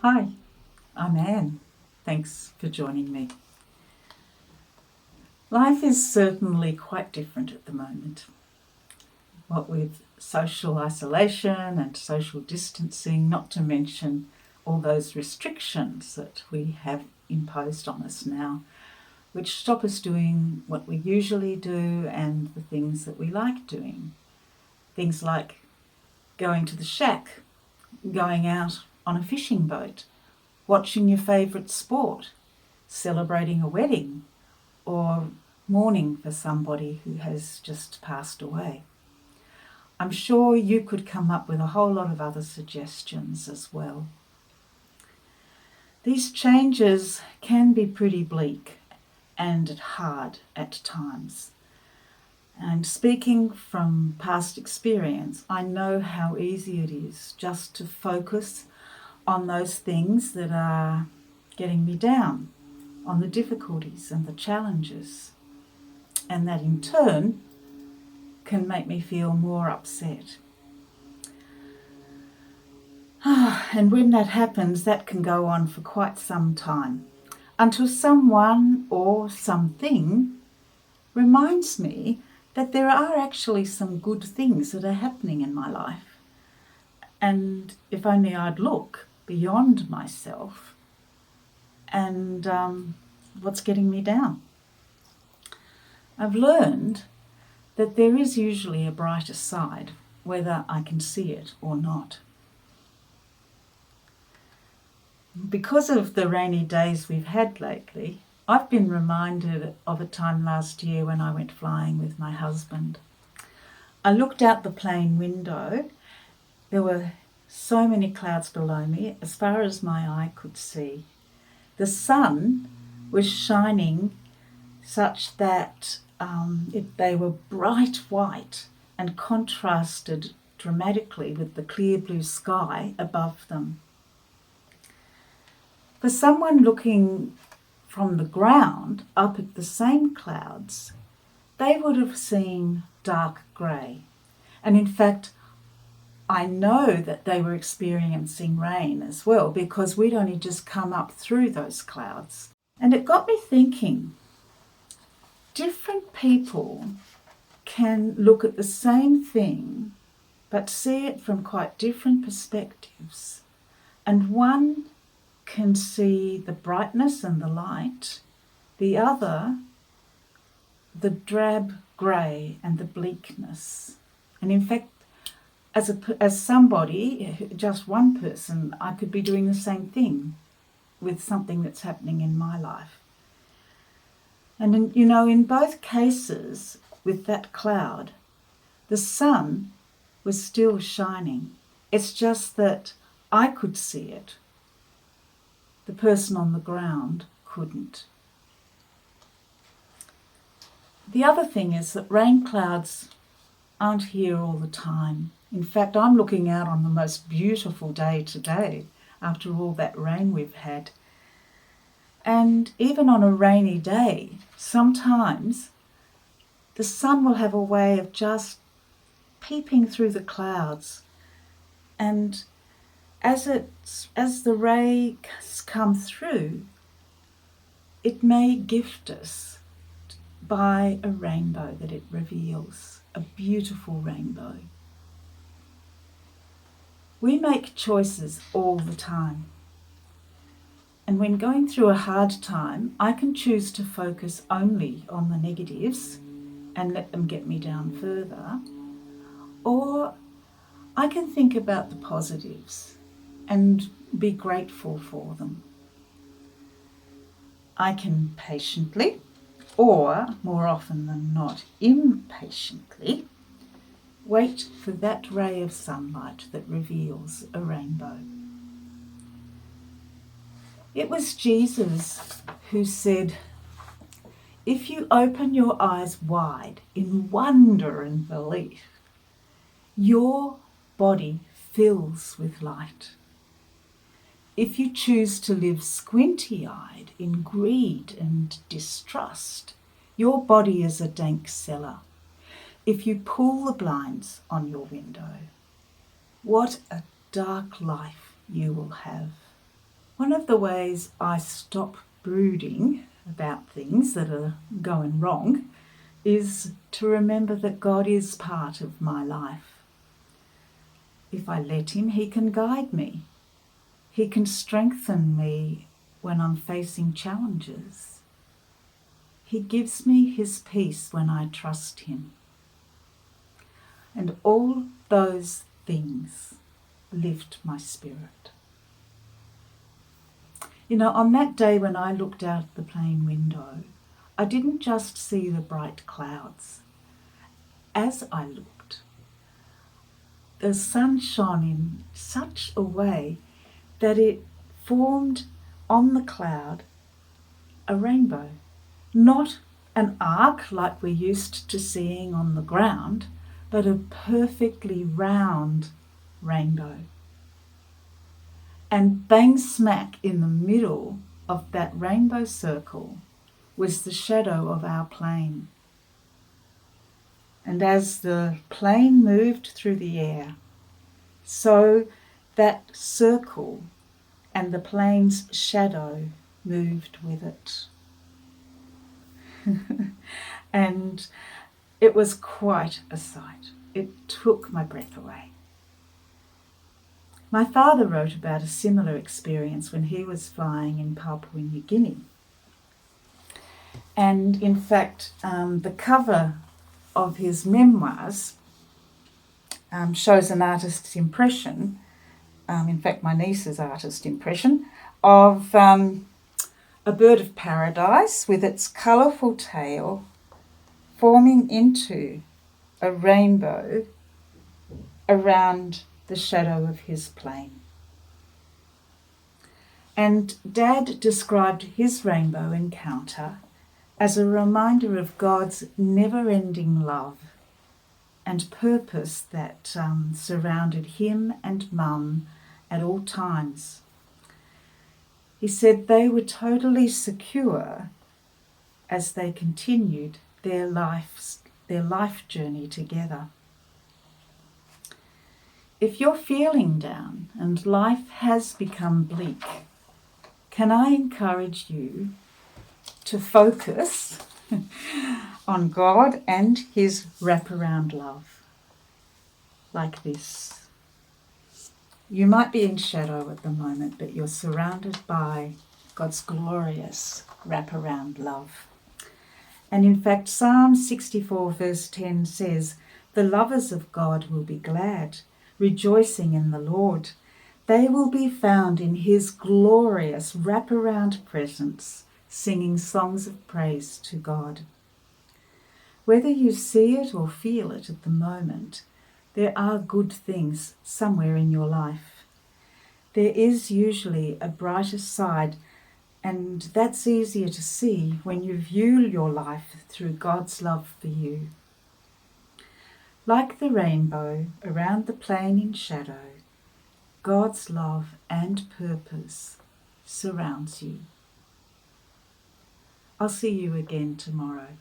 Hi, I'm Anne. Thanks for joining me. Life is certainly quite different at the moment. What with social isolation and social distancing, not to mention all those restrictions that we have imposed on us now, which stop us doing what we usually do and the things that we like doing. Things like going to the shack, going out on a fishing boat, watching your favourite sport, celebrating a wedding, or mourning for somebody who has just passed away. I'm sure you could come up with a whole lot of other suggestions as well. These changes can be pretty bleak and hard at times. And speaking from past experience, I know how easy it is just to focus on those things that are getting me down, on the difficulties and the challenges, and that in turn can make me feel more upset. And when that happens, that can go on for quite some time, until someone or something reminds me that there are actually some good things that are happening in my life. And if only I'd look beyond myself and what's getting me down. I've learned that there is usually a brighter side, whether I can see it or not. Because of the rainy days we've had lately, I've been reminded of a time last year when I went flying with my husband. I looked out the plane window. There were so many clouds below me, as far as my eye could see. The sun was shining such that they were bright white and contrasted dramatically with the clear blue sky above them. For someone looking from the ground up at the same clouds, they would have seen dark grey. And in fact, I know that they were experiencing rain as well, because we'd only just come up through those clouds. And it got me thinking, different people can look at the same thing but see it from quite different perspectives. And one can see the brightness and the light, the other the drab grey and the bleakness. And in fact, as somebody, just one person, I could be doing the same thing with something that's happening in my life. And in both cases with that cloud, the sun was still shining. It's just that I could see it. The person on the ground couldn't. The other thing is that rain clouds aren't here all the time. In fact, I'm looking out on the most beautiful day today after all that rain we've had. And even on a rainy day, sometimes the sun will have a way of just peeping through the clouds. And as the rays come through, it may gift us by a rainbow that it reveals, a beautiful rainbow. We make choices all the time. And when going through a hard time, I can choose to focus only on the negatives and let them get me down further. Or I can think about the positives and be grateful for them. I can patiently, or more often than not impatiently, wait for that ray of sunlight that reveals a rainbow. It was Jesus who said, "If you open your eyes wide in wonder and belief, your body fills with light. If you choose to live squinty-eyed in greed and distrust, your body is a dank cellar. If you pull the blinds on your window, what a dark life you will have." One of the ways I stop brooding about things that are going wrong is to remember that God is part of my life. If I let him, he can guide me. He can strengthen me when I'm facing challenges. He gives me his peace when I trust him. And all those things lift my spirit. You know, on that day when I looked out the plane window, I didn't just see the bright clouds. As I looked, the sun shone in such a way that it formed on the cloud a rainbow. Not an arc like we're used to seeing on the ground, but a perfectly round rainbow. And bang smack in the middle of that rainbow circle was the shadow of our plane. And as the plane moved through the air, so that circle and the plane's shadow moved with it. And it was quite a sight. It took my breath away. My father wrote about a similar experience when he was flying in Papua New Guinea. And in fact, the cover of his memoirs shows an artist's impression, in fact my niece's artist impression, of a bird of paradise with its colourful tail forming into a rainbow around the shadow of his plane. And Dad described his rainbow encounter as a reminder of God's never-ending love and purpose that surrounded him and Mum at all times. He said they were totally secure as they continued their life journey together. If you're feeling down and life has become bleak, can I encourage you to focus on God and his wraparound love like this? You might be in shadow at the moment, but you're surrounded by God's glorious wraparound love. And in fact, Psalm 64 verse 10 says, "The lovers of God will be glad, rejoicing in the Lord. They will be found in his glorious wraparound presence, singing songs of praise to God." Whether you see it or feel it at the moment, there are good things somewhere in your life. There is usually a brighter side, and that's easier to see when you view your life through God's love for you. Like the rainbow around the plane in shadow, God's love and purpose surrounds you. I'll see you again tomorrow.